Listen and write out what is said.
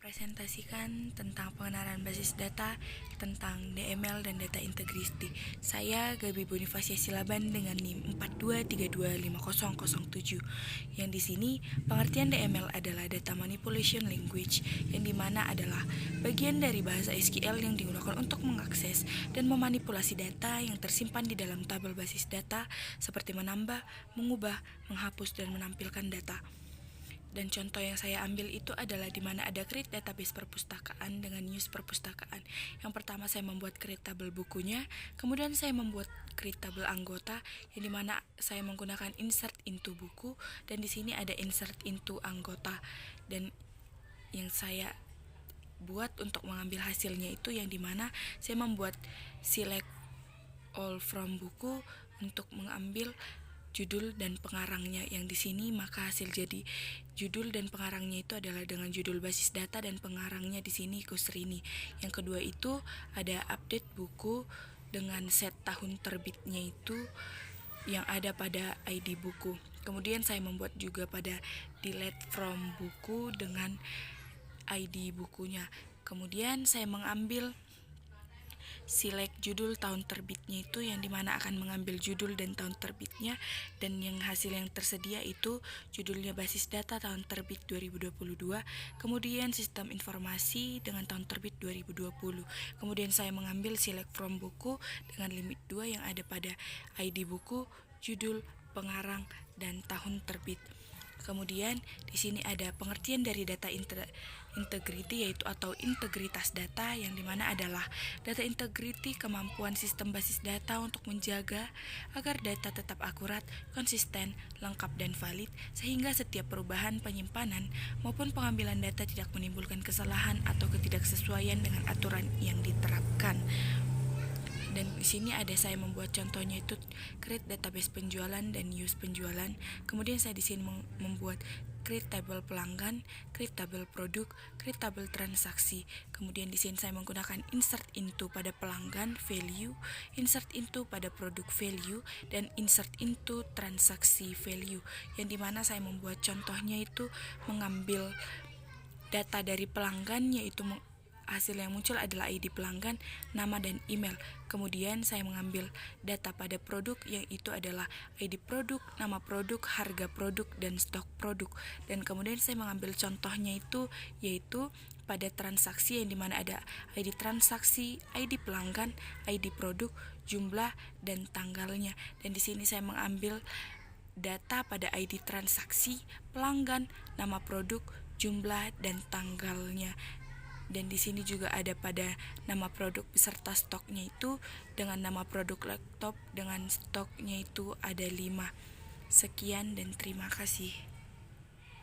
mempresentasikan tentang pengenalan basis data, tentang DML dan data integrity. Saya Gaby Bonifacia Silaban dengan NIM 42325007. Yang di sini pengertian DML adalah data manipulation language, yang dimana adalah bagian dari bahasa SQL yang digunakan untuk mengakses dan memanipulasi data yang tersimpan di dalam tabel basis data, seperti menambah, mengubah, menghapus, dan menampilkan data. Dan contoh yang saya ambil itu adalah di mana ada create database perpustakaan dengan use perpustakaan. Yang pertama saya membuat create tabel bukunya, kemudian saya membuat create tabel anggota, yang dimana saya menggunakan insert into buku, dan di sini ada insert into anggota. Dan yang saya buat untuk mengambil hasilnya itu yang dimana saya membuat select all from buku untuk mengambil judul dan pengarangnya. Yang di sini maka hasil jadi judul dan pengarangnya itu adalah dengan judul basis data dan pengarangnya di sini Kusrini. Yang kedua itu ada update buku dengan set tahun terbitnya itu yang ada pada ID buku. Kemudian saya membuat juga pada delete from buku dengan ID bukunya. Kemudian saya mengambil select judul tahun terbitnya itu yang dimana akan mengambil judul dan tahun terbitnya, dan yang hasil yang tersedia itu judulnya basis data tahun terbit 2022, kemudian sistem informasi dengan tahun terbit 2020. Kemudian saya mengambil select from buku dengan limit 2 yang ada pada ID buku, judul, pengarang, dan tahun terbit. Kemudian di sini ada pengertian dari data integrity, yaitu atau integritas data, yang dimana adalah data integrity kemampuan sistem basis data untuk menjaga agar data tetap akurat, konsisten, lengkap, dan valid, sehingga setiap perubahan penyimpanan maupun pengambilan data tidak menimbulkan kesalahan atau ketidaksesuaian dengan aturan yang diterapkan. Dan di sini ada saya membuat contohnya itu create database penjualan dan use penjualan. Kemudian saya di sini membuat create tabel pelanggan, create tabel produk, create tabel transaksi. Kemudian di sini saya menggunakan insert into pada pelanggan value, insert into pada produk value, dan insert into transaksi value. Yang dimana saya membuat contohnya itu mengambil data dari pelanggan, yaitu hasil yang muncul adalah ID pelanggan, nama, dan email. Kemudian saya mengambil data pada produk, yang itu adalah ID produk, nama produk, harga produk, dan stok produk. Dan kemudian saya mengambil contohnya itu yaitu pada transaksi, yang dimana ada ID transaksi, ID pelanggan, ID produk, jumlah, dan tanggalnya. Dan di sini saya mengambil data pada ID transaksi, pelanggan, nama produk, jumlah, dan tanggalnya. Dan di sini juga ada pada nama produk beserta stoknya itu dengan nama produk laptop dengan stoknya itu ada 5. Sekian dan terima kasih.